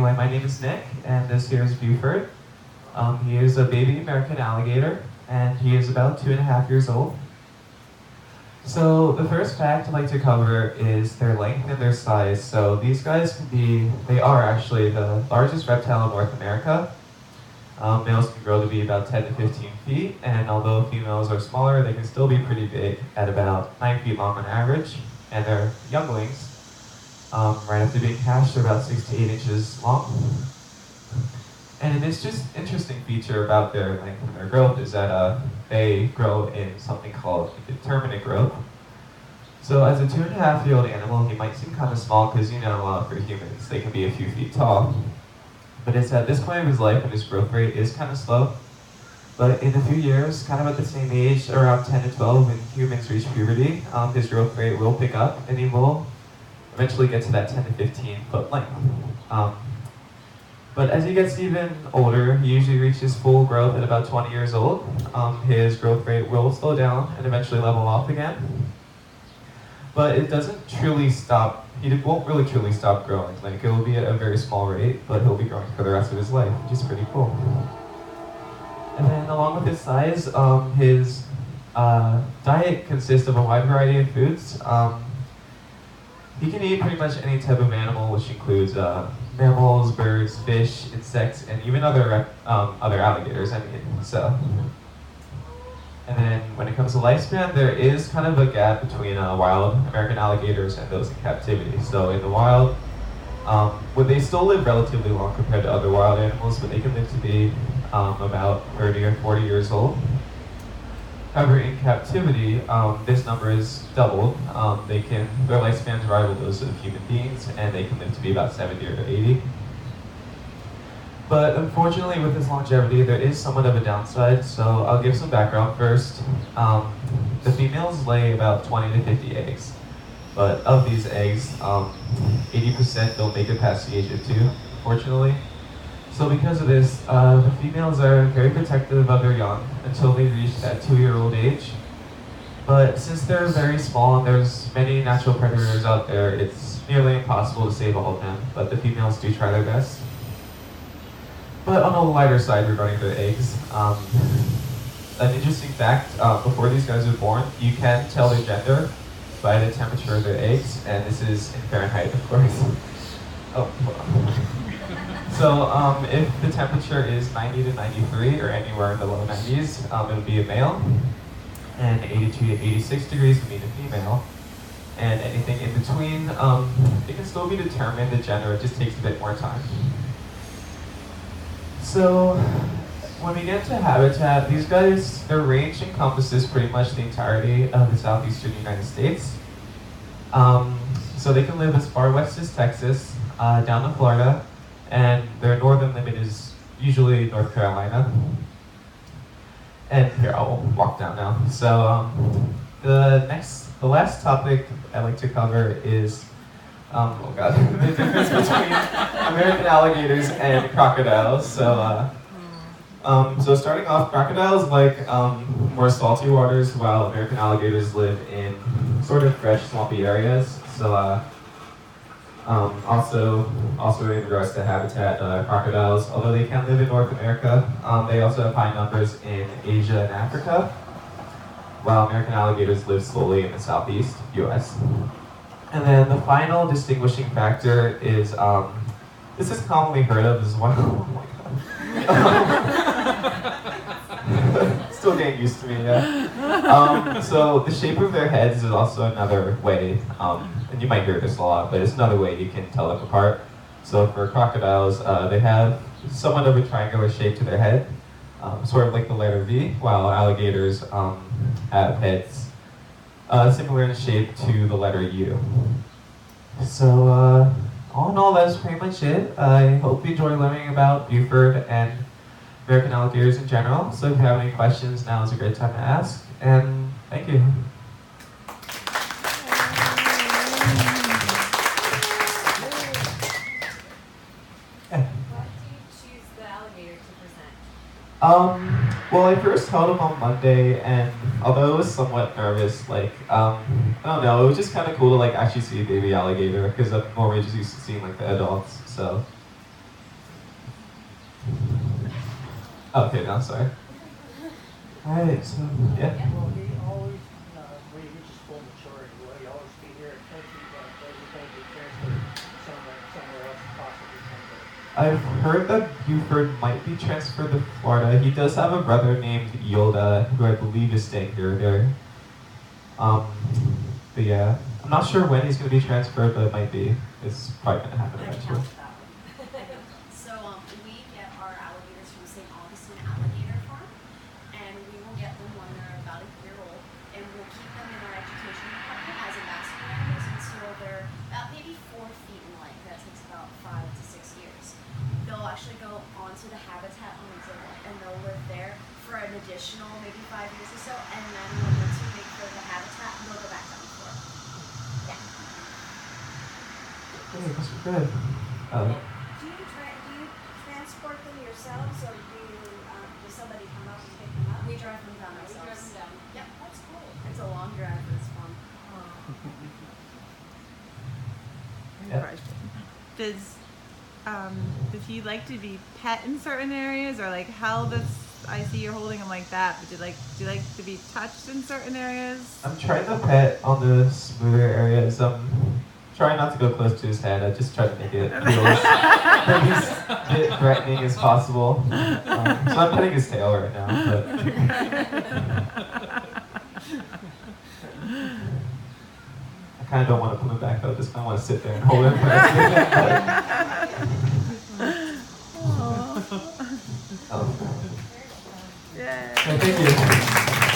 anyway, my name is Nick, and this here is Buford. He is a baby American alligator, and he is about 2.5 years old. So the first fact I'd like to cover is their length and their size. So these guys they are actually the largest reptile in North America. Males can grow to be about 10 to 15 feet, and although females are smaller, they can still be pretty big at about 9 feet long on average. And their younglings, right after being hatched, are about 6 to 8 inches long. And it's just interesting feature about their length and their growth is that they grow in something called Determinate Growth. So as a 2.5-year-old animal, he might seem kind of small because, for humans, they can be a few feet tall. But it's at this point of his life when his growth rate is kind of slow. But in a few years, kind of at the same age, around 10 to 12, when humans reach puberty, his growth rate will pick up and he will eventually get to that 10 to 15 foot length. But as he gets even older, he usually reaches full growth at about 20 years old. His growth rate will slow down and eventually level off again. But it doesn't truly stop, he won't really truly stop growing. Like, it will be at a very small rate, but he'll be growing for the rest of his life, which is pretty cool. And then along with his size, his diet consists of a wide variety of foods. He can eat pretty much any type of animal, which includes mammals, birds, fish, insects, and even other alligators. And then when it comes to lifespan, there is kind of a gap between wild American alligators and those in captivity. So in the wild, they still live relatively long compared to other wild animals, but they can live to be about 30 or 40 years old. However, in captivity, this number is doubled. Their lifespans rival those of human beings, and they can live to be about 70 or 80. But unfortunately, with this longevity, there is somewhat of a downside, so I'll give some background first. The females lay about 20 to 50 eggs, but of these eggs, 80% don't make it past the age of 2, unfortunately. So because of this, the females are very protective of their young until they reach that 2-year-old age. But since they're very small and there's many natural predators out there, it's nearly impossible to save all of them, but the females do try their best. But on the lighter side regarding their eggs, an interesting fact, before these guys are born, you can tell their gender by the temperature of their eggs, and this is in Fahrenheit, of course. Oh, hold on. So if the temperature is 90 to 93, or anywhere in the low 90s, it'll be a male, and 82 to 86 degrees would mean a female, and anything in between, it can still be determined the gender, it just takes a bit more time. So when we get to habitat, these guys, their range encompasses pretty much the entirety of the southeastern United States. So they can live as far west as Texas, down to Florida, and their northern limit is usually North Carolina. And here, I'll walk down now. So the last topic I'd like to cover is the difference between American alligators and crocodiles. So starting off, crocodiles like more salty waters, while American alligators live in sort of fresh, swampy areas. So also in regards to habitat, crocodiles, although they can live in North America, they also have high numbers in Asia and Africa, while American alligators live solely in the southeast U.S. And then the final distinguishing factor is, this is commonly heard of as well. Oh my god. Still getting used to me, yeah. So the shape of their heads is also another way, and you might hear this a lot, but it's another way you can tell them apart. So for crocodiles, they have somewhat of a triangular shape to their head, sort of like the letter V, while alligators have heads similar in shape to the letter U. So all in all, that's pretty much it. I hope you enjoy learning about Buford and American alligators in general. So if you have any questions, now is a great time to ask. And thank you. Why did you choose the alligator to present? Well, I first held him on Monday, and although I was somewhat nervous, I don't know, it was just kind of cool to actually see a baby alligator, because I'm normally just used to seeing the adults. So Okay, no, sorry. Alright, so, yeah. Well, he always, when he reaches full maturity, will he always be here at Hershey, but does he going to be transferred somewhere else, possibly someday? I've heard that Buford might be transferred to Florida. He does have a brother named Yoda, who I believe is staying here there. But yeah, I'm not sure when he's going to be transferred, but it might be. It's probably going to happen eventually. So we get our alligators from St. Augustine Alligator Farm, and we will get them when they're about a year old, and we'll keep them in our education department as ambassador animals until they're about maybe 4 feet in length. That takes about 5 to 6 years. They'll actually go onto the habitat on exhibit, and they'll live there for an additional maybe 5 years or so, and then when they're too big for the habitat, they'll go back down the floor. Yeah. Hey, that's good. Do you transport them yourselves, or does somebody come up and pick them up? We drive them down ourselves. We drive them down. Yep. That's cool. It's a long drive, but it's fun. Yeah. Question. Does he like to be pet in certain areas, or like how does I see you're holding him like that? But do you like to be touched in certain areas? I'm trying to pet on the smoother areas. Trying not to go close to his head. I just try to make it feel as bit threatening as possible. So I'm petting his tail right now, but I kind of don't want to put him back though. Just kind of want to sit there and hold him. Yeah. Thank you.